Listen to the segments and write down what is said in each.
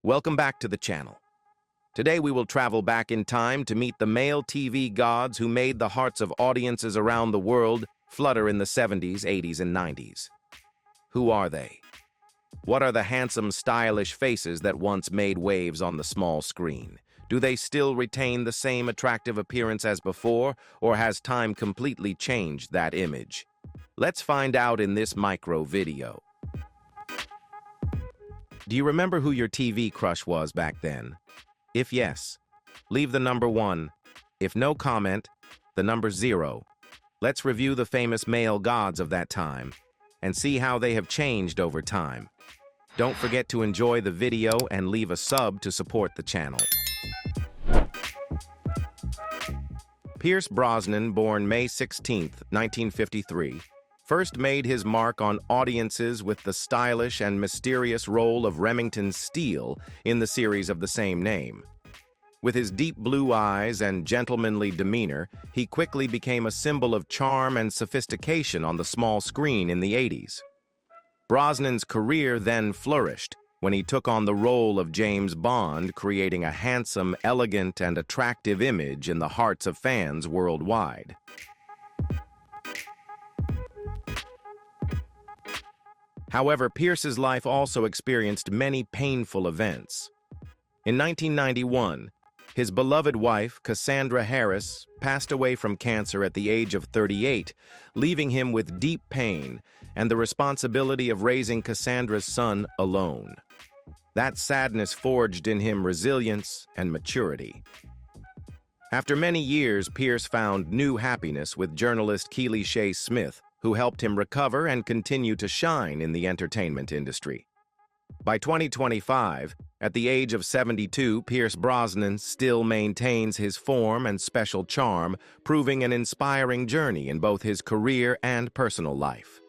Welcome back to the channel. Today we will travel back in time to meet the male TV gods who made the hearts of audiences around the world flutter in the 70s, 80s, and 90s. Who are they? What are the handsome, stylish faces that once made waves on the small screen? Do they still retain the same attractive appearance as before, or has time completely changed that image? Let's find out in this micro video. Do you remember who your TV crush was back then? If yes, leave the number 1. If no comment, the number 0. Let's review the famous male gods of that time and see how they have changed over time. Don't forget to enjoy the video and leave a sub to support the channel. Pierce Brosnan, born May 16, 1953, first made his mark on audiences with the stylish and mysterious role of Remington Steele in the series of the same name. With his deep blue eyes and gentlemanly demeanor, he quickly became a symbol of charm and sophistication on the small screen in the 80s. Brosnan's career then flourished when he took on the role of James Bond, creating a handsome, elegant, and attractive image in the hearts of fans worldwide. However, Pierce's life also experienced many painful events. In 1991, his beloved wife, Cassandra Harris, passed away from cancer at the age of 38, leaving him with deep pain and the responsibility of raising Cassandra's son alone. That sadness forged in him resilience and maturity. After many years, Pierce found new happiness with journalist Keely Shea Smith, who helped him recover and continue to shine in the entertainment industry. By 2025, at the age of 72, Pierce Brosnan still maintains his form and special charm, proving an inspiring journey in both his career and personal life.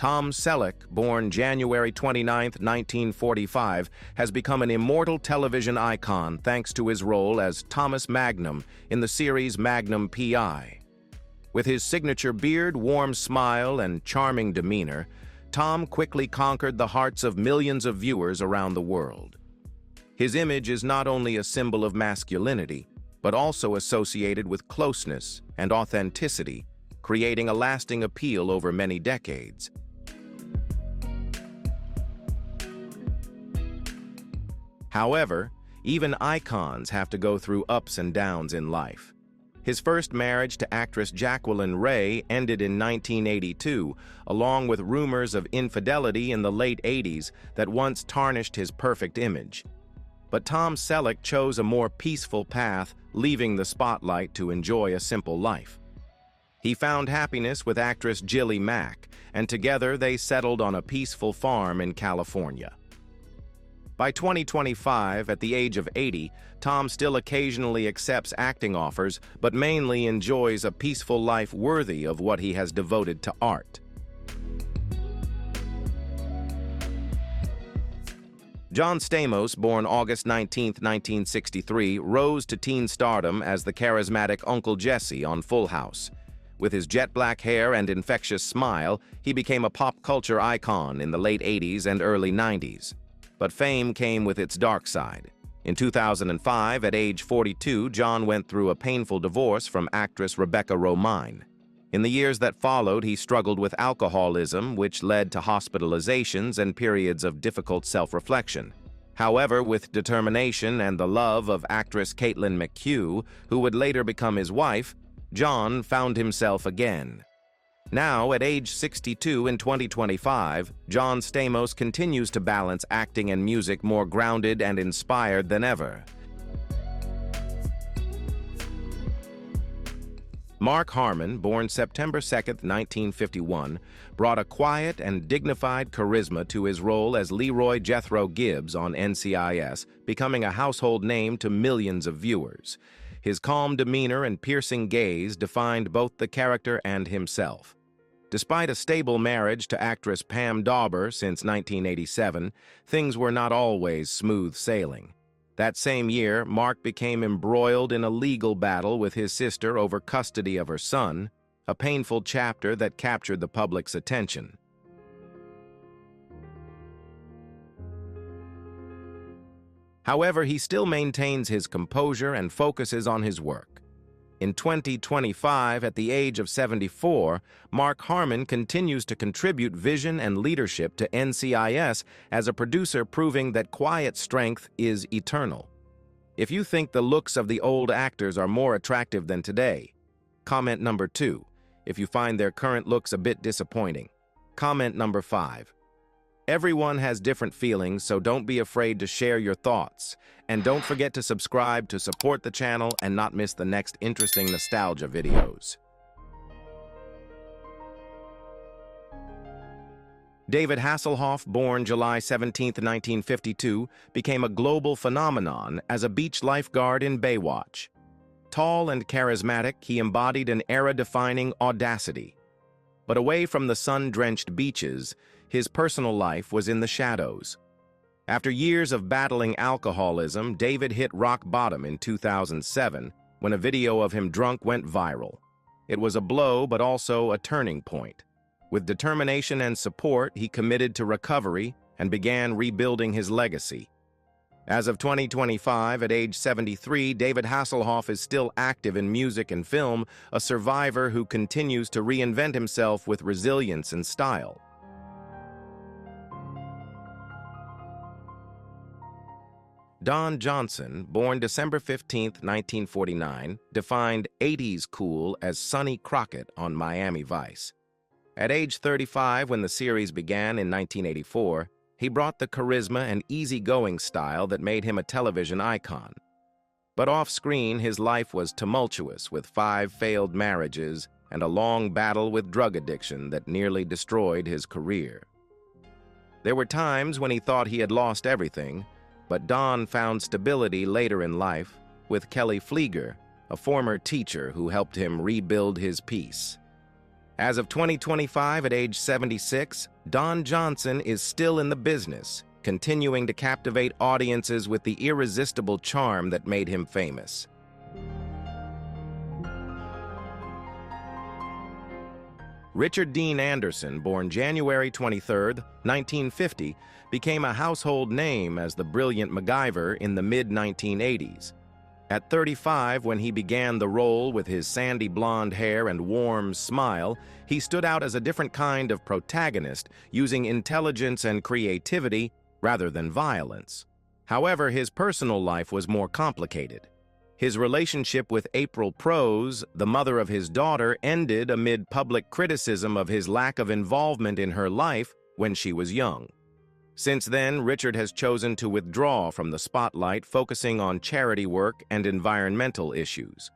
Tom Selleck, born January 29, 1945, has become an immortal television icon thanks to his role as Thomas Magnum in the series Magnum P.I. With his signature beard, warm smile, and charming demeanor, Tom quickly conquered the hearts of millions of viewers around the world. His image is not only a symbol of masculinity, but also associated with closeness and authenticity, creating a lasting appeal over many decades. However, even icons have to go through ups and downs in life. His first marriage to actress Jacqueline Ray ended in 1982, along with rumors of infidelity in the late 80s that once tarnished his perfect image. But Tom Selleck chose a more peaceful path, leaving the spotlight to enjoy a simple life. He found happiness with actress Jilly Mack, and together they settled on a peaceful farm in California. By 2025, at the age of 80, Tom still occasionally accepts acting offers, but mainly enjoys a peaceful life worthy of what he has devoted to art. John Stamos, born August 19, 1963, rose to teen stardom as the charismatic Uncle Jesse on Full House. With his jet-black hair and infectious smile, he became a pop culture icon in the late 80s and early 90s. But fame came with its dark side. In 2005, at age 42, John went through a painful divorce from actress Rebecca Romijn. In the years that followed, he struggled with alcoholism, which led to hospitalizations and periods of difficult self-reflection. However, with determination and the love of actress Caitlin McHugh, who would later become his wife, John found himself again. Now, at age 62 in 2025, John Stamos continues to balance acting and music more grounded and inspired than ever. Mark Harmon, born September 2, 1951, brought a quiet and dignified charisma to his role as Leroy Jethro Gibbs on NCIS, becoming a household name to millions of viewers. His calm demeanor and piercing gaze defined both the character and himself. Despite a stable marriage to actress Pam Dauber since 1987, things were not always smooth sailing. That same year, Mark became embroiled in a legal battle with his sister over custody of her son, a painful chapter that captured the public's attention. However, he still maintains his composure and focuses on his work. In 2025, at the age of 74, Mark Harmon continues to contribute vision and leadership to NCIS as a producer, proving that quiet strength is eternal. If you think the looks of the old actors are more attractive than today, comment number 2. If you find their current looks a bit disappointing, comment number 5. Everyone has different feelings, so don't be afraid to share your thoughts. And don't forget to subscribe to support the channel and not miss the next interesting nostalgia videos. David Hasselhoff, born July 17, 1952, became a global phenomenon as a beach lifeguard in Baywatch. Tall and charismatic, he embodied an era-defining audacity. But away from the sun-drenched beaches, his personal life was in the shadows. After years of battling alcoholism, David hit rock bottom in 2007 when a video of him drunk went viral. It was a blow, but also a turning point. With determination and support, he committed to recovery and began rebuilding his legacy. As of 2025, at age 73, David Hasselhoff is still active in music and film, a survivor who continues to reinvent himself with resilience and style. Don Johnson, born December 15, 1949, defined 80s cool as Sonny Crockett on Miami Vice. At age 35, when the series began in 1984, he brought the charisma and easygoing style that made him a television icon. But off-screen, his life was tumultuous, with 5 failed marriages and a long battle with drug addiction that nearly destroyed his career. There were times when he thought he had lost everything, but Don found stability later in life with Kelly Flieger, a former teacher who helped him rebuild his peace. As of 2025, at age 76, Don Johnson is still in the business, continuing to captivate audiences with the irresistible charm that made him famous. Richard Dean Anderson, born January 23, 1950, became a household name as the brilliant MacGyver in the mid-1980s. At 35, when he began the role with his sandy blonde hair and warm smile, he stood out as a different kind of protagonist, using intelligence and creativity rather than violence. However, his personal life was more complicated. His relationship with April Prose, the mother of his daughter, ended amid public criticism of his lack of involvement in her life when she was young. Since then, Richard has chosen to withdraw from the spotlight, focusing on charity work and environmental issues.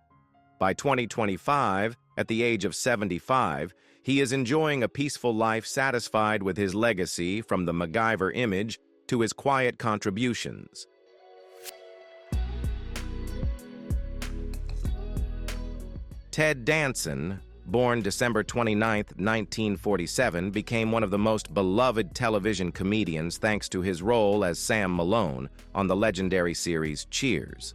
By 2025, at the age of 75, he is enjoying a peaceful life, satisfied with his legacy from the MacGyver image to his quiet contributions. Ted Danson, born December 29, 1947, became one of the most beloved television comedians thanks to his role as Sam Malone on the legendary series Cheers.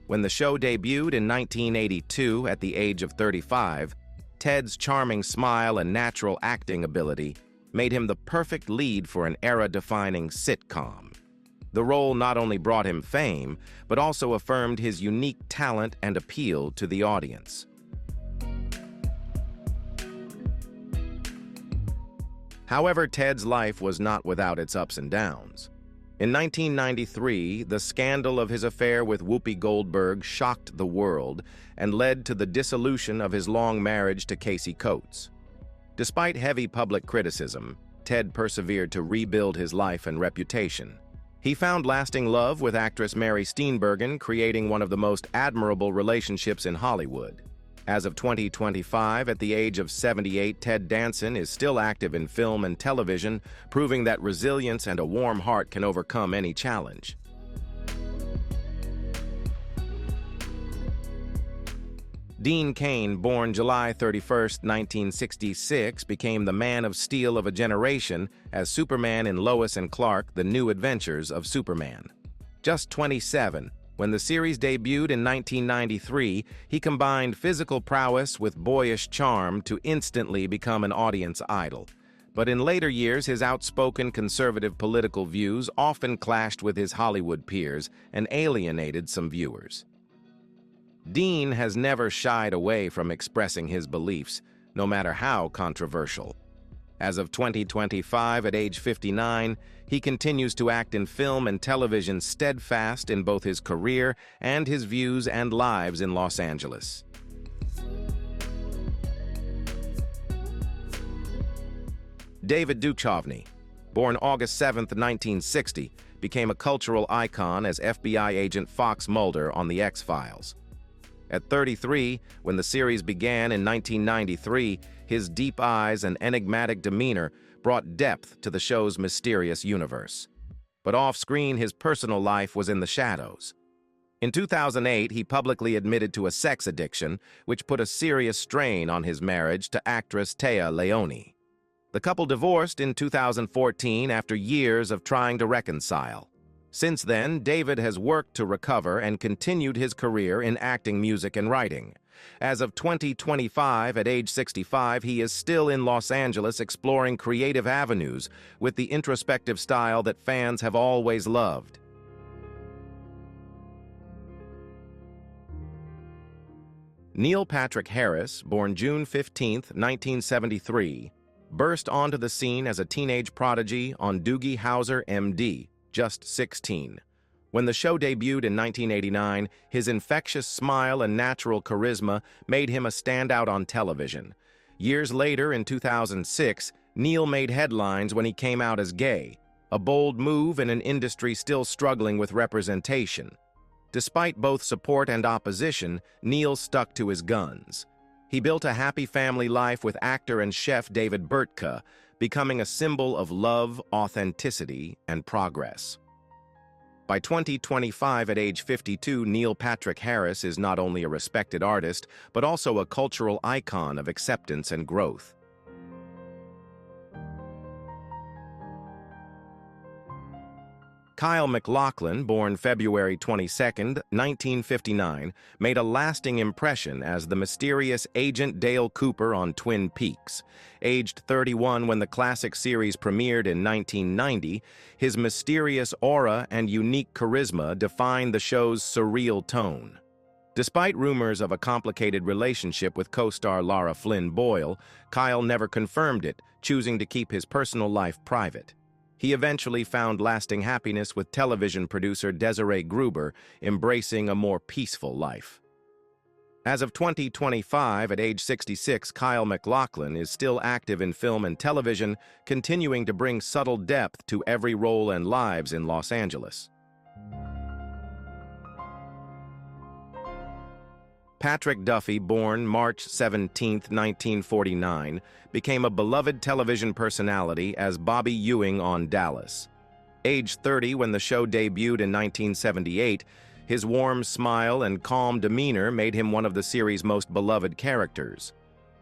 When the show debuted in 1982 at the age of 35, Ted's charming smile and natural acting ability made him the perfect lead for an era-defining sitcom. The role not only brought him fame, but also affirmed his unique talent and appeal to the audience. However, Ted's life was not without its ups and downs. In 1993, the scandal of his affair with Whoopi Goldberg shocked the world and led to the dissolution of his long marriage to Casey Coates. Despite heavy public criticism, Ted persevered to rebuild his life and reputation. He found lasting love with actress Mary Steenburgen, creating one of the most admirable relationships in Hollywood. As of 2025, at the age of 78, Ted Danson is still active in film and television, proving that resilience and a warm heart can overcome any challenge. Dean Cain, born July 31, 1966, became the Man of Steel of a generation as Superman in Lois and Clark: The New Adventures of Superman. Just 27, when the series debuted in 1993, he combined physical prowess with boyish charm to instantly become an audience idol. But in later years, his outspoken conservative political views often clashed with his Hollywood peers and alienated some viewers. Dean has never shied away from expressing his beliefs, no matter how controversial. As of 2025, at age 59, he continues to act in film and television, steadfast in both his career and his views and lives in Los Angeles. David Duchovny, born August 7, 1960, became a cultural icon as FBI agent Fox Mulder on The X-Files. At 33, when the series began in 1993, his deep eyes and enigmatic demeanor brought depth to the show's mysterious universe. But off-screen, his personal life was in the shadows. In 2008, he publicly admitted to a sex addiction, which put a serious strain on his marriage to actress Téa Leoni. The couple divorced in 2014 after years of trying to reconcile. Since then, David has worked to recover and continued his career in acting, music, and writing. As of 2025, at age 65, he is still in Los Angeles exploring creative avenues with the introspective style that fans have always loved. Neil Patrick Harris, born June 15, 1973, burst onto the scene as a teenage prodigy on Doogie Howser, M.D., just 16. When the show debuted in 1989, his infectious smile and natural charisma made him a standout on television. Years later, in 2006, Neil made headlines when he came out as gay, a bold move in an industry still struggling with representation. Despite both support and opposition, Neil stuck to his guns. He built a happy family life with actor and chef David Burtka, becoming a symbol of love, authenticity, and progress. By 2025, at age 52, Neil Patrick Harris is not only a respected artist, but also a cultural icon of acceptance and growth. Kyle MacLachlan, born February 22, 1959, made a lasting impression as the mysterious Agent Dale Cooper on Twin Peaks. Aged 31 when the classic series premiered in 1990, his mysterious aura and unique charisma defined the show's surreal tone. Despite rumors of a complicated relationship with co-star Lara Flynn Boyle, Kyle never confirmed it, choosing to keep his personal life private. He eventually found lasting happiness with television producer Desiree Gruber, embracing a more peaceful life. As of 2025, at age 66, Kyle MacLachlan is still active in film and television, continuing to bring subtle depth to every role and lives in Los Angeles. Patrick Duffy, born March 17, 1949, became a beloved television personality as Bobby Ewing on Dallas. Aged 30 when the show debuted in 1978, his warm smile and calm demeanor made him one of the series' most beloved characters.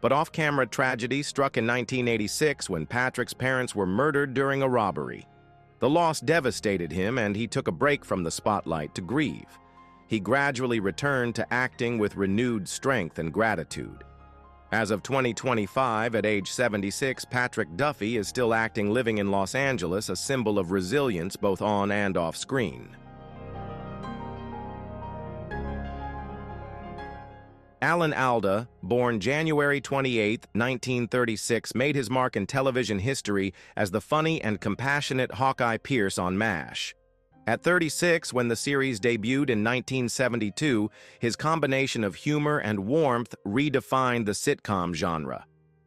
But off-camera tragedy struck in 1986 when Patrick's parents were murdered during a robbery. The loss devastated him, and he took a break from the spotlight to grieve. He gradually returned to acting with renewed strength and gratitude. As of 2025, at age 76, Patrick Duffy is still acting, living in Los Angeles, a symbol of resilience both on and off screen. Alan Alda, born January 28, 1936, made his mark in television history as the funny and compassionate Hawkeye Pierce on MASH. At 36, when the series debuted in 1972, his combination of humor and warmth redefined the sitcom genre.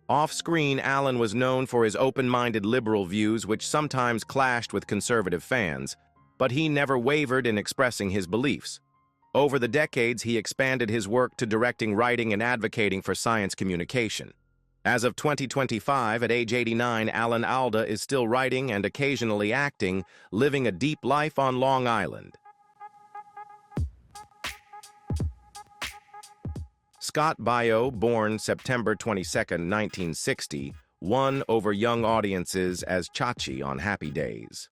Off-screen, Alan was known for his open-minded liberal views, which sometimes clashed with conservative fans, but he never wavered in expressing his beliefs. Over the decades, he expanded his work to directing, writing, and advocating for science communication. As of 2025, at age 89, Alan Alda is still writing and occasionally acting, living a deep life on Long Island. Scott Baio, born September 22, 1960, won over young audiences as Chachi on Happy Days.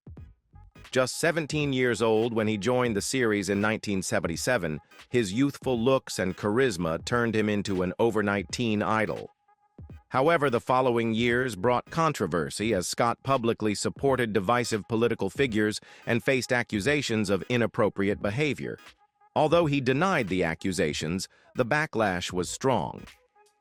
Just 17 years old when he joined the series in 1977, his youthful looks and charisma turned him into an overnight teen idol. However, the following years brought controversy as Scott publicly supported divisive political figures and faced accusations of inappropriate behavior. Although he denied the accusations, the backlash was strong.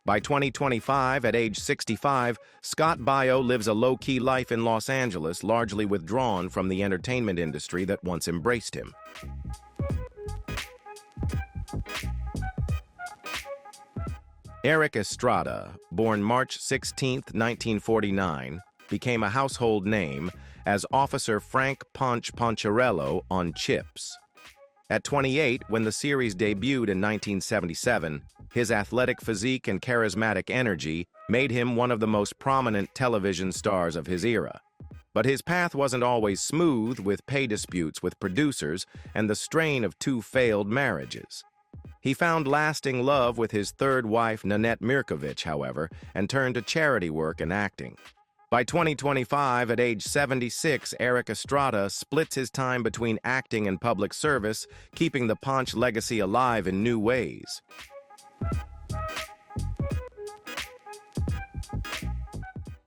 By 2025, at age 65, Scott Bio lives a low-key life in Los Angeles, largely withdrawn from the entertainment industry that once embraced him. Erik Estrada, born March 16, 1949, became a household name as Officer Frank Ponch Poncherello on Chips. At 28, when the series debuted in 1977, his athletic physique and charismatic energy made him one of the most prominent television stars of his era. But his path wasn't always smooth, with pay disputes with producers and the strain of 2 failed marriages. He found lasting love with his third wife, Nanette Mirkovich, however, and turned to charity work and acting. By 2025, at age 76, Erik Estrada splits his time between acting and public service, keeping the Ponch legacy alive in new ways.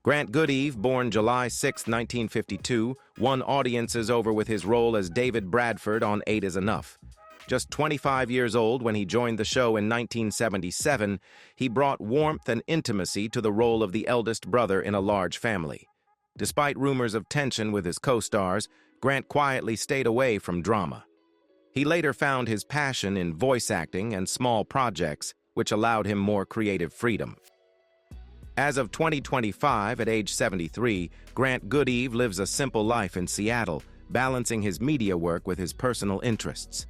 Grant Goodeve, born July 6, 1952, won audiences over with his role as David Bradford on 8 is Enough. Just 25 years old when he joined the show in 1977, he brought warmth and intimacy to the role of the eldest brother in a large family. Despite rumors of tension with his co-stars, Grant quietly stayed away from drama. He later found his passion in voice acting and small projects, which allowed him more creative freedom. As of 2025, at age 73, Grant Goodeve lives a simple life in Seattle, balancing his media work with his personal interests.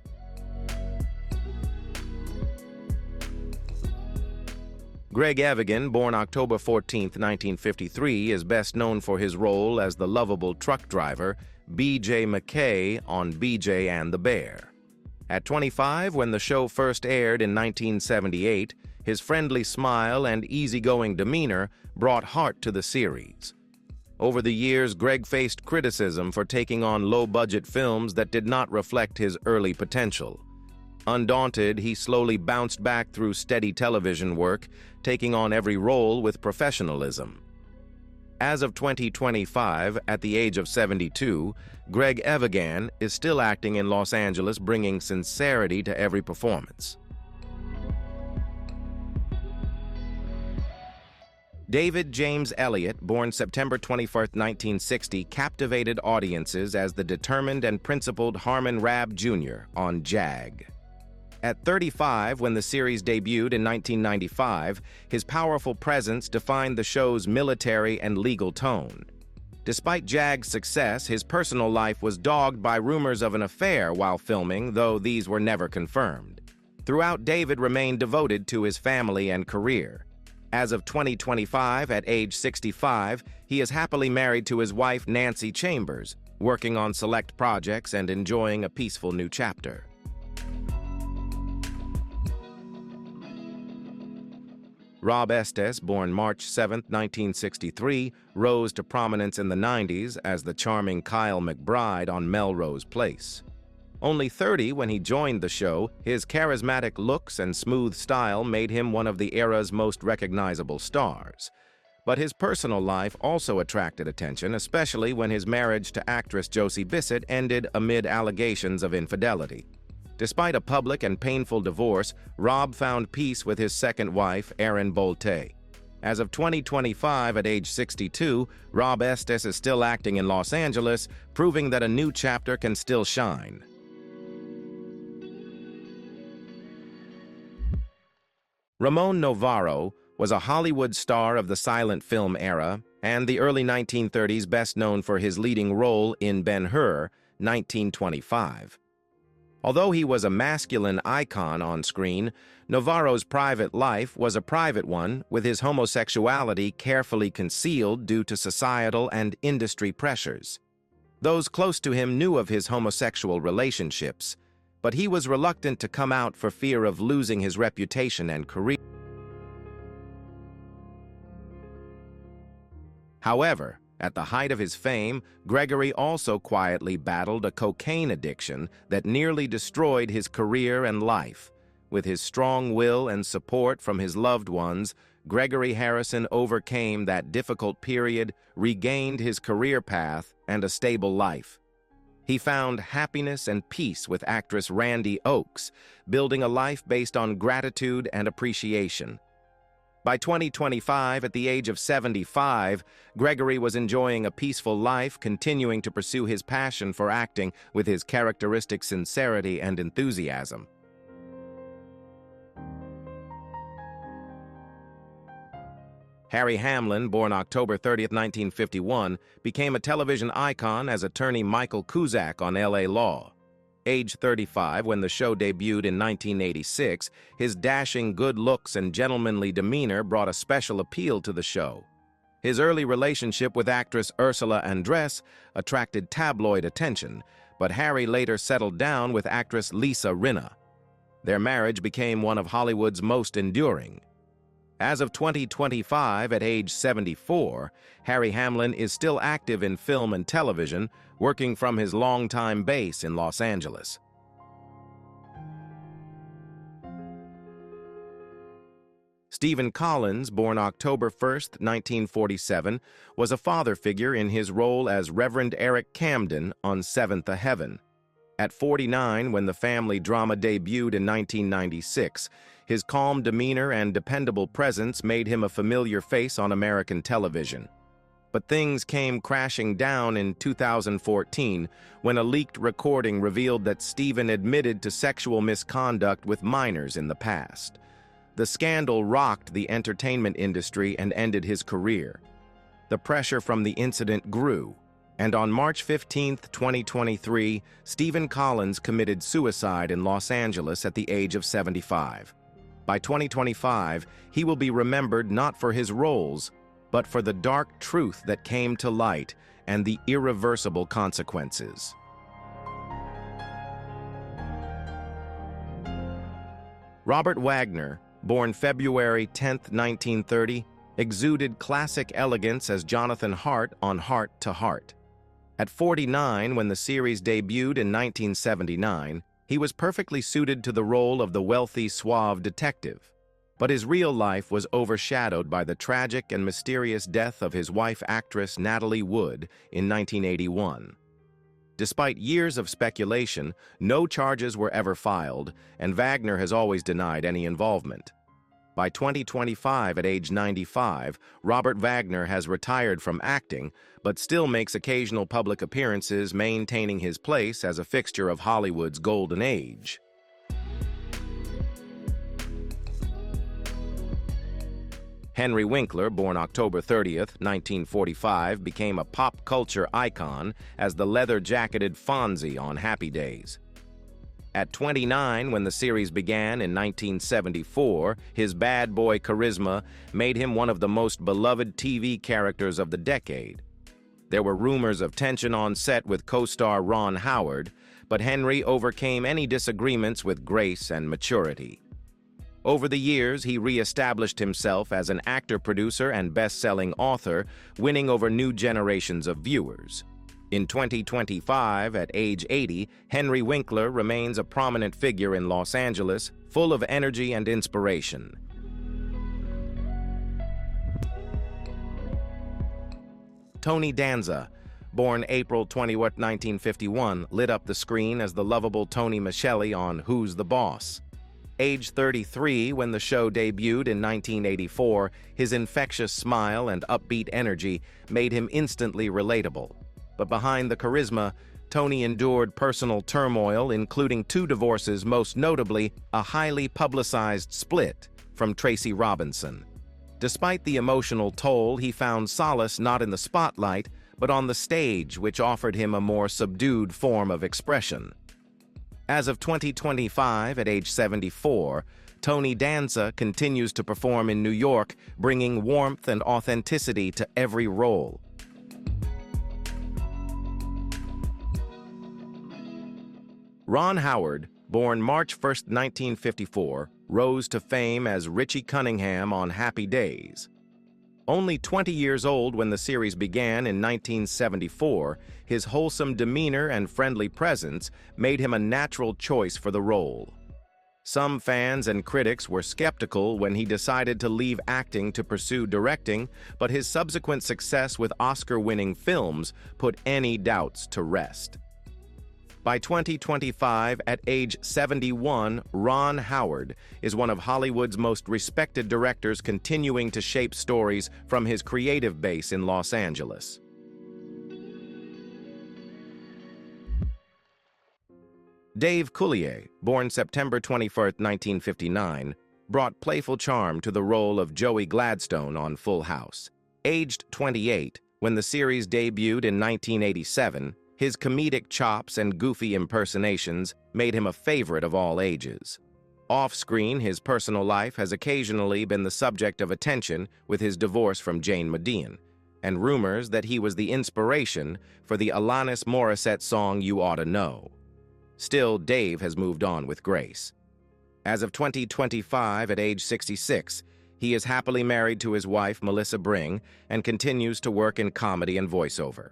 Greg Evigan, born October 14, 1953, is best known for his role as the lovable truck driver B.J. McKay on B.J. and the Bear. At 25, when the show first aired in 1978, his friendly smile and easygoing demeanor brought heart to the series. Over the years, Greg faced criticism for taking on low-budget films that did not reflect his early potential. Undaunted, he slowly bounced back through steady television work, taking on every role with professionalism. As of 2025, at the age of 72, Greg Evigan is still acting in Los Angeles, bringing sincerity to every performance. David James Elliott, born September 21, 1960, captivated audiences as the determined and principled Harmon Rabb Jr. on JAG. At 35, when the series debuted in 1995, his powerful presence defined the show's military and legal tone. Despite JAG's success, his personal life was dogged by rumors of an affair while filming, though these were never confirmed. Throughout, David remained devoted to his family and career. As of 2025, at age 65, he is happily married to his wife Nancy Chambers, working on select projects and enjoying a peaceful new chapter. Rob Estes, born March 7, 1963, rose to prominence in the 90s as the charming Kyle McBride on Melrose Place. Only 30 when he joined the show, his charismatic looks and smooth style made him one of the era's most recognizable stars. But his personal life also attracted attention, especially when his marriage to actress Josie Bissett ended amid allegations of infidelity. Despite a public and painful divorce, Rob found peace with his second wife, Erin Bolte. As of 2025, at age 62, Rob Estes is still acting in Los Angeles, proving that a new chapter can still shine. Ramon Novarro was a Hollywood star of the silent film era and the early 1930s, best known for his leading role in Ben-Hur, 1925. Although he was a masculine icon on screen, Novarro's private life was a private one, with his homosexuality carefully concealed due to societal and industry pressures. Those close to him knew of his homosexual relationships, but he was reluctant to come out for fear of losing his reputation and career. However, at the height of his fame, Gregory also quietly battled a cocaine addiction that nearly destroyed his career and life. With his strong will and support from his loved ones, Gregory Harrison overcame that difficult period, regained his career path, and a stable life. He found happiness and peace with actress Randy Oakes, building a life based on gratitude and appreciation. By 2025, at the age of 75, Gregory was enjoying a peaceful life, continuing to pursue his passion for acting with his characteristic sincerity and enthusiasm. Harry Hamlin, born October 30, 1951, became a television icon as attorney Michael Cusack on L.A. Law. Age 35, when the show debuted in 1986, his dashing good looks and gentlemanly demeanor brought a special appeal to the show. His early relationship with actress Ursula Andress attracted tabloid attention, but Harry later settled down with actress Lisa Rinna. Their marriage became one of Hollywood's most enduring. As of 2025, at age 74, Harry Hamlin is still active in film and television, working from his longtime base in Los Angeles. Stephen Collins, born October 1, 1947, was a father figure in his role as Reverend Eric Camden on Seventh Heaven. At 49, when the family drama debuted in 1996, his calm demeanor and dependable presence made him a familiar face on American television. But things came crashing down in 2014 when a leaked recording revealed that Stephen admitted to sexual misconduct with minors in the past. The scandal rocked the entertainment industry and ended his career. The pressure from the incident grew, and on March 15, 2023, Stephen Collins committed suicide in Los Angeles at the age of 75. By 2025, he will be remembered not for his roles, but for the dark truth that came to light and the irreversible consequences. Robert Wagner, born February 10, 1930, exuded classic elegance as Jonathan Hart on Heart to Heart. At 49, when the series debuted in 1979, he was perfectly suited to the role of the wealthy, suave detective. But his real life was overshadowed by the tragic and mysterious death of his wife, actress Natalie Wood, in 1981. Despite years of speculation, no charges were ever filed, and Wagner has always denied any involvement. By 2025, at age 95, Robert Wagner has retired from acting, but still makes occasional public appearances, maintaining his place as a fixture of Hollywood's golden age. Henry Winkler, born October 30, 1945, became a pop culture icon as the leather-jacketed Fonzie on Happy Days. At 29, when the series began in 1974, his bad boy charisma made him one of the most beloved TV characters of the decade. There were rumors of tension on set with co-star Ron Howard, but Henry overcame any disagreements with grace and maturity. Over the years, he re-established himself as an actor, producer, and best-selling author, winning over new generations of viewers. In 2025, at age 80, Henry Winkler remains a prominent figure in Los Angeles, full of energy and inspiration. Tony Danza, born April 21, 1951, lit up the screen as the lovable Tony Micheli on Who's the Boss? Age 33, when the show debuted in 1984, his infectious smile and upbeat energy made him instantly relatable. But behind the charisma, Tony endured personal turmoil, including 2 divorces, most notably a highly publicized split from Tracy Robinson. Despite the emotional toll, he found solace not in the spotlight, but on the stage, which offered him a more subdued form of expression. As of 2025, at age 74, Tony Danza continues to perform in New York, bringing warmth and authenticity to every role. Ron Howard, born March 1, 1954, rose to fame as Richie Cunningham on Happy Days. Only 20 years old when the series began in 1974, his wholesome demeanor and friendly presence made him a natural choice for the role. Some fans and critics were skeptical when he decided to leave acting to pursue directing, but his subsequent success with Oscar-winning films put any doubts to rest. By 2025, at age 71, Ron Howard is one of Hollywood's most respected directors, continuing to shape stories from his creative base in Los Angeles. Dave Coulier, born September 21, 1959, brought playful charm to the role of Joey Gladstone on Full House. Aged 28, when the series debuted in 1987, his comedic chops and goofy impersonations made him a favorite of all ages. Off-screen, his personal life has occasionally been the subject of attention with his divorce from Jane Median, and rumors that he was the inspiration for the Alanis Morissette song You Oughta Know. Still, Dave has moved on with grace. As of 2025, at age 66, he is happily married to his wife, Melissa Bring, and continues to work in comedy and voiceover.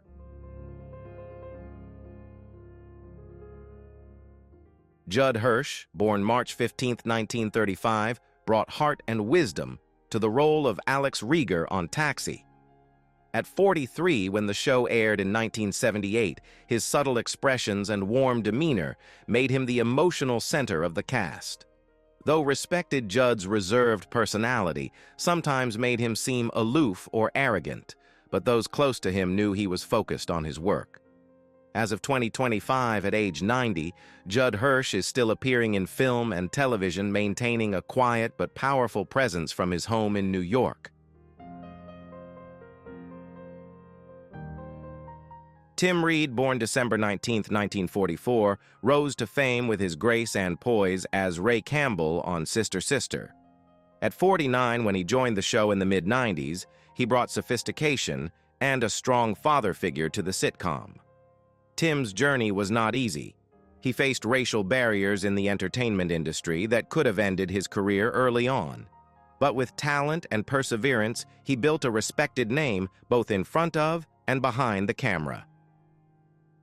Judd Hirsch, born March 15, 1935, brought heart and wisdom to the role of Alex Rieger on Taxi. At 43, when the show aired in 1978, his subtle expressions and warm demeanor made him the emotional center of the cast. Though respected, Judd's reserved personality sometimes made him seem aloof or arrogant, but those close to him knew he was focused on his work. As of 2025, at age 90, Judd Hirsch is still appearing in film and television, maintaining a quiet but powerful presence from his home in New York. Tim Reed, born December 19, 1944, rose to fame with his grace and poise as Ray Campbell on Sister Sister. At 49, when he joined the show in the mid-90s, he brought sophistication and a strong father figure to the sitcom. Tim's journey was not easy. He faced racial barriers in the entertainment industry that could have ended his career early on. But with talent and perseverance, he built a respected name both in front of and behind the camera.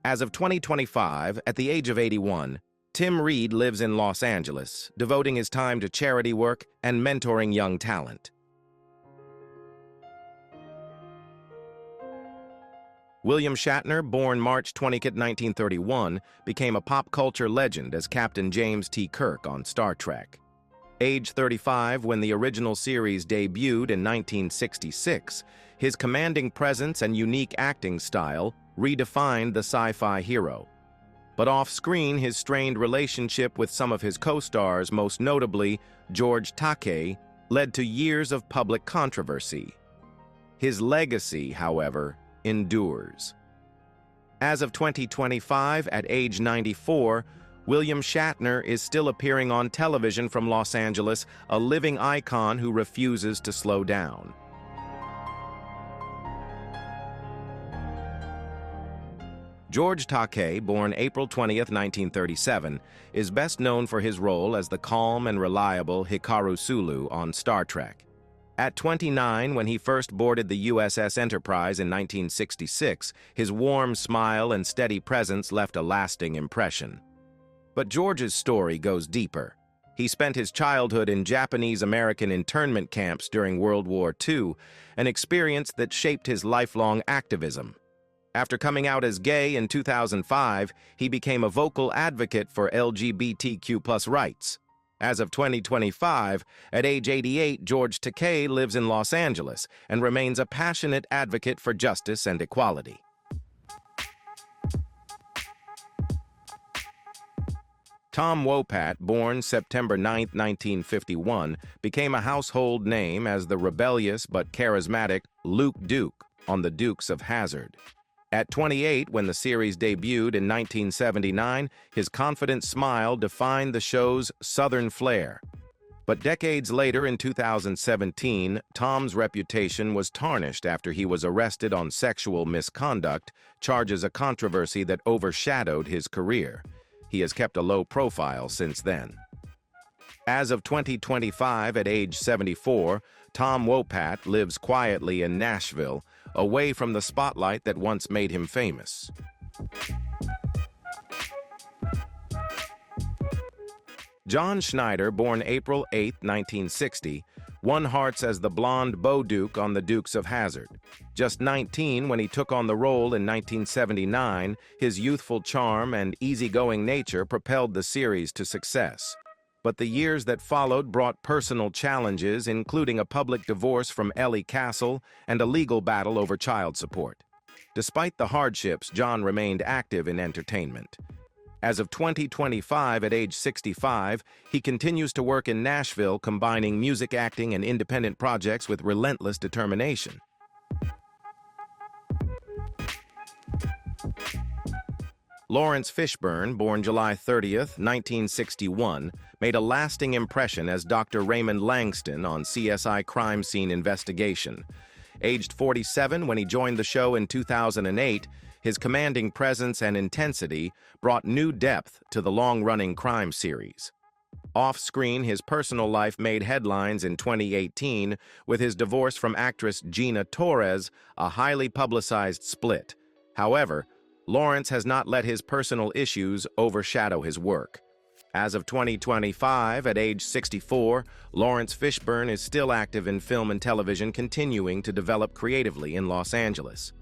As of 2025, at the age of 81, Tim Reed lives in Los Angeles, devoting his time to charity work and mentoring young talent. William Shatner, born March 20, 1931, became a pop culture legend as Captain James T. Kirk on Star Trek. Age 35, when the original series debuted in 1966, his commanding presence and unique acting style redefined the sci-fi hero. But off-screen, his strained relationship with some of his co-stars, most notably George Takei, led to years of public controversy. His legacy, however, endures. As of 2025, at age 94, William Shatner is still appearing on television from Los Angeles, a living icon who refuses to slow down. George Takei, born April 20, 1937, is best known for his role as the calm and reliable Hikaru Sulu on Star Trek. At 29, when he first boarded the USS Enterprise in 1966, his warm smile and steady presence left a lasting impression. But George's story goes deeper. He spent his childhood in Japanese-American internment camps during World War II, an experience that shaped his lifelong activism. After coming out as gay in 2005, he became a vocal advocate for LGBTQ+ rights. As of 2025, at age 88, George Takei lives in Los Angeles and remains a passionate advocate for justice and equality. Tom Wopat, born September 9, 1951, became a household name as the rebellious but charismatic Luke Duke on The Dukes of Hazzard. At 28, when the series debuted in 1979, his confident smile defined the show's Southern flair. But decades later, in 2017, Tom's reputation was tarnished after he was arrested on sexual misconduct, charges a controversy that overshadowed his career. He has kept a low profile since then. As of 2025, at age 74, Tom Wopat lives quietly in Nashville, away from the spotlight that once made him famous. John Schneider, born April 8, 1960, won hearts as the blonde Beau Duke on The Dukes of Hazzard. Just 19 when he took on the role in 1979, his youthful charm and easygoing nature propelled the series to success. But the years that followed brought personal challenges, including a public divorce from Ellie Castle and a legal battle over child support. Despite the hardships, John remained active in entertainment. As of 2025, at age 65, he continues to work in Nashville, combining music, acting, and independent projects with relentless determination. Lawrence Fishburne, born July 30th, 1961, made a lasting impression as Dr. Raymond Langston on CSI Crime Scene Investigation. Aged 47 when he joined the show in 2008, his commanding presence and intensity brought new depth to the long-running crime series. Off-screen, his personal life made headlines in 2018 with his divorce from actress Gina Torres, a highly publicized split. However, Lawrence has not let his personal issues overshadow his work. As of 2025, at age 64, Lawrence Fishburne is still active in film and television, continuing to develop creatively in Los Angeles.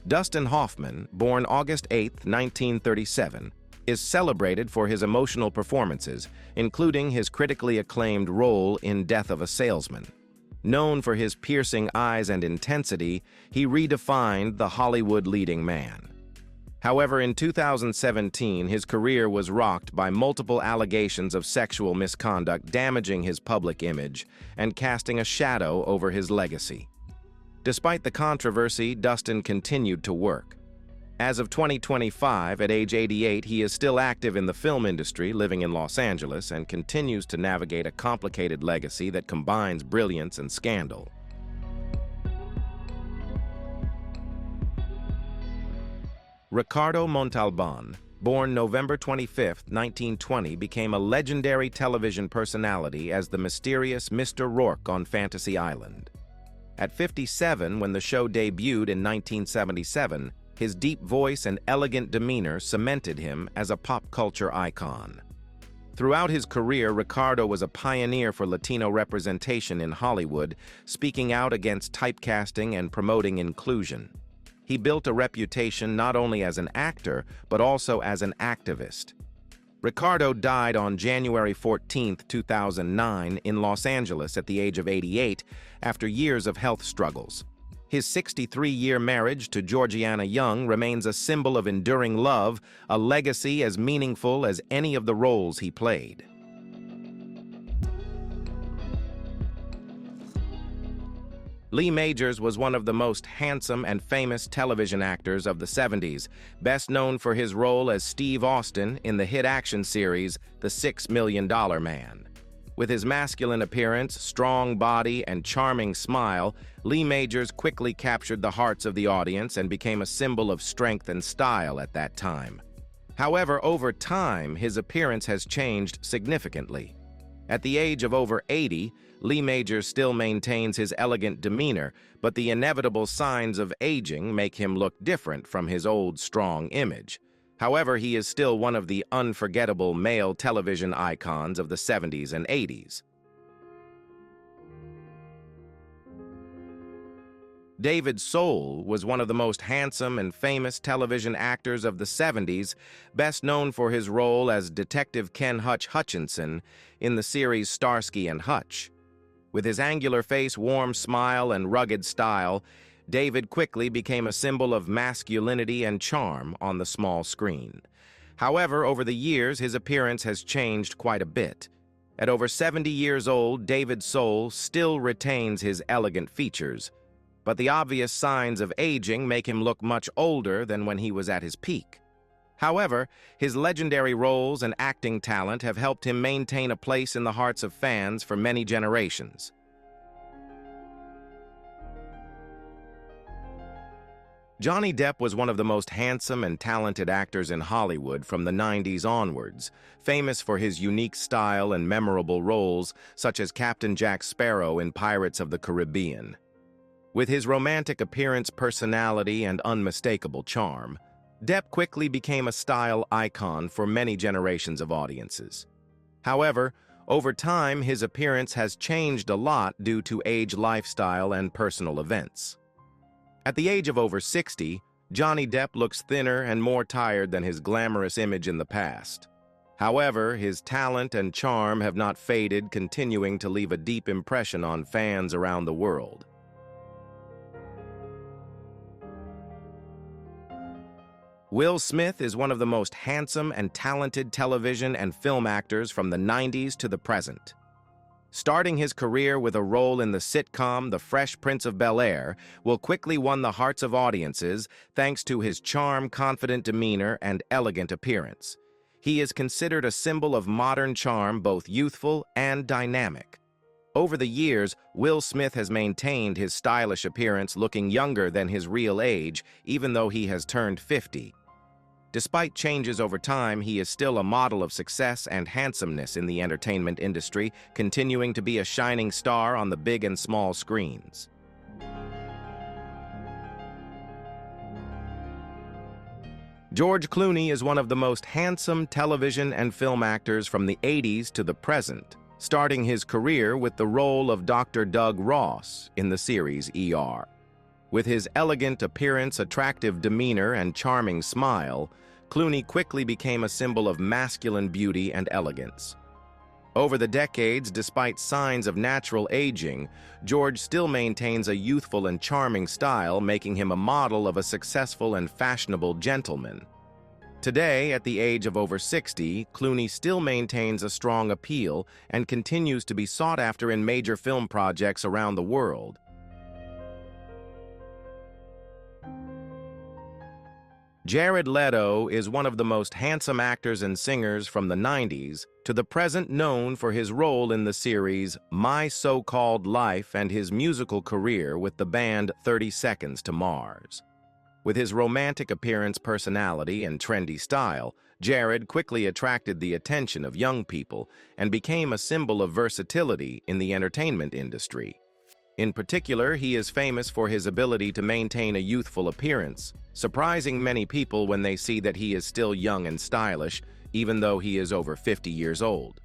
Dustin Hoffman, born August 8, 1937, is celebrated for his emotional performances, including his critically acclaimed role in Death of a Salesman. Known for his piercing eyes and intensity, he redefined the Hollywood leading man. However, in 2017, his career was rocked by multiple allegations of sexual misconduct, damaging his public image and casting a shadow over his legacy. Despite the controversy, Dustin continued to work. As of 2025, at age 88, he is still active in the film industry, living in Los Angeles, and continues to navigate a complicated legacy that combines brilliance and scandal. Ricardo Montalban, born November 25, 1920, became a legendary television personality as the mysterious Mr. Rourke on Fantasy Island. At 57, when the show debuted in 1977, his deep voice and elegant demeanor cemented him as a pop culture icon. Throughout his career, Ricardo was a pioneer for Latino representation in Hollywood, speaking out against typecasting and promoting inclusion. He built a reputation not only as an actor, but also as an activist. Ricardo died on January 14, 2009, in Los Angeles at the age of 88, after years of health struggles. His 63-year marriage to Georgiana Young remains a symbol of enduring love, a legacy as meaningful as any of the roles he played. Lee Majors was one of the most handsome and famous television actors of the 70s, best known for his role as Steve Austin in the hit action series The $6 Million Man. With his masculine appearance, strong body, and charming smile, Lee Majors quickly captured the hearts of the audience and became a symbol of strength and style at that time. However, over time, his appearance has changed significantly. At the age of over 80, Lee Majors still maintains his elegant demeanor, but the inevitable signs of aging make him look different from his old, strong image. However, he is still one of the unforgettable male television icons of the 70s and 80s. David Soul was one of the most handsome and famous television actors of the 70s, best known for his role as Detective Ken Hutch Hutchinson in the series Starsky and Hutch. With his angular face, warm smile, and rugged style, David quickly became a symbol of masculinity and charm on the small screen. However, over the years, his appearance has changed quite a bit. At over 70 years old, David Soul still retains his elegant features, but the obvious signs of aging make him look much older than when he was at his peak. However, his legendary roles and acting talent have helped him maintain a place in the hearts of fans for many generations. Johnny Depp was one of the most handsome and talented actors in Hollywood from the 90s onwards, famous for his unique style and memorable roles such as Captain Jack Sparrow in Pirates of the Caribbean. With his romantic appearance, personality, and unmistakable charm, Depp quickly became a style icon for many generations of audiences. However, over time, his appearance has changed a lot due to age, lifestyle, and personal events. At the age of over 60, Johnny Depp looks thinner and more tired than his glamorous image in the past. However, his talent and charm have not faded, continuing to leave a deep impression on fans around the world. Will Smith is one of the most handsome and talented television and film actors from the 90s to the present. Starting his career with a role in the sitcom The Fresh Prince of Bel-Air, Will quickly won the hearts of audiences thanks to his charm, confident demeanor, and elegant appearance. He is considered a symbol of modern charm, both youthful and dynamic. Over the years, Will Smith has maintained his stylish appearance, looking younger than his real age, even though he has turned 50. Despite changes over time, he is still a model of success and handsomeness in the entertainment industry, continuing to be a shining star on the big and small screens. George Clooney is one of the most handsome television and film actors from the 80s to the present, starting his career with the role of Dr. Doug Ross in the series ER. With his elegant appearance, attractive demeanor, and charming smile, Clooney quickly became a symbol of masculine beauty and elegance. Over the decades, despite signs of natural aging, George still maintains a youthful and charming style, making him a model of a successful and fashionable gentleman. Today, at the age of over 60, Clooney still maintains a strong appeal and continues to be sought after in major film projects around the world. Jared Leto is one of the most handsome actors and singers from the 90s to the present, known for his role in the series My So-Called Life and his musical career with the band 30 Seconds to Mars. With his romantic appearance, personality, and trendy style, Jared quickly attracted the attention of young people and became a symbol of versatility in the entertainment industry. In particular, he is famous for his ability to maintain a youthful appearance, surprising many people when they see that he is still young and stylish, even though he is over 50 years old.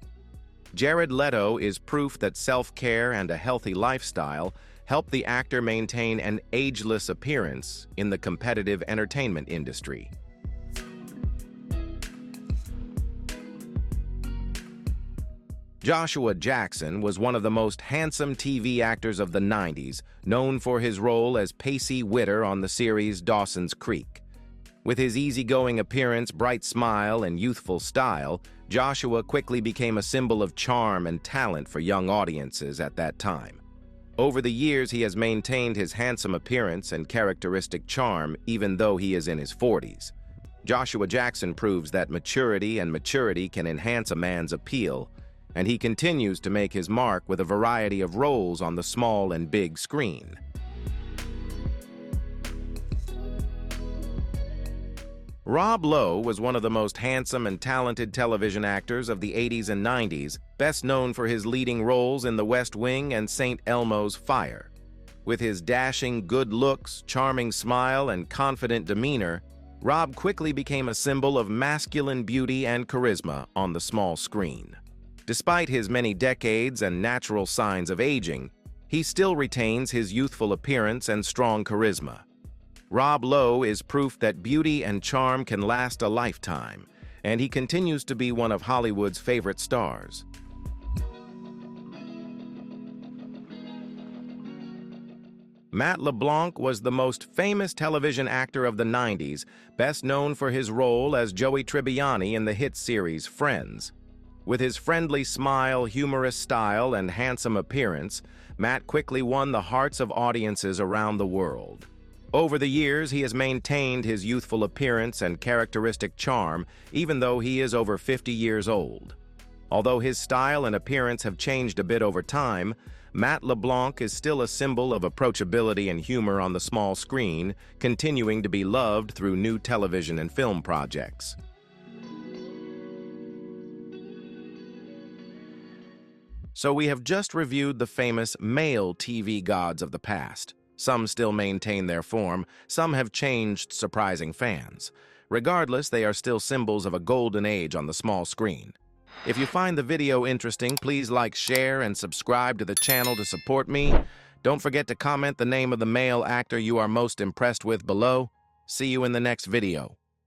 Jared Leto is proof that self-care and a healthy lifestyle help the actor maintain an ageless appearance in the competitive entertainment industry. Joshua Jackson was one of the most handsome TV actors of the 90s, known for his role as Pacey Witter on the series Dawson's Creek. With his easygoing appearance, bright smile, and youthful style, Joshua quickly became a symbol of charm and talent for young audiences at that time. Over the years, he has maintained his handsome appearance and characteristic charm even though he is in his 40s. Joshua Jackson proves that maturity can enhance a man's appeal, and he continues to make his mark with a variety of roles on the small and big screen. Rob Lowe was one of the most handsome and talented television actors of the 80s and 90s, best known for his leading roles in The West Wing and St. Elmo's Fire. With his dashing good looks, charming smile, and confident demeanor, Rob quickly became a symbol of masculine beauty and charisma on the small screen. Despite his many decades and natural signs of aging, he still retains his youthful appearance and strong charisma. Rob Lowe is proof that beauty and charm can last a lifetime, and he continues to be one of Hollywood's favorite stars. Matt LeBlanc was the most famous television actor of the 90s, best known for his role as Joey Tribbiani in the hit series Friends. With his friendly smile, humorous style, and handsome appearance, Matt quickly won the hearts of audiences around the world. Over the years, he has maintained his youthful appearance and characteristic charm, even though he is over 50 years old. Although his style and appearance have changed a bit over time, Matt LeBlanc is still a symbol of approachability and humor on the small screen, continuing to be loved through new television and film projects. So we have just reviewed the famous male TV gods of the past. Some still maintain their form, some have changed, surprising fans. Regardless, they are still symbols of a golden age on the small screen. If you find the video interesting, please like, share, and subscribe to the channel to support me. Don't forget to comment the name of the male actor you are most impressed with below. See you in the next video.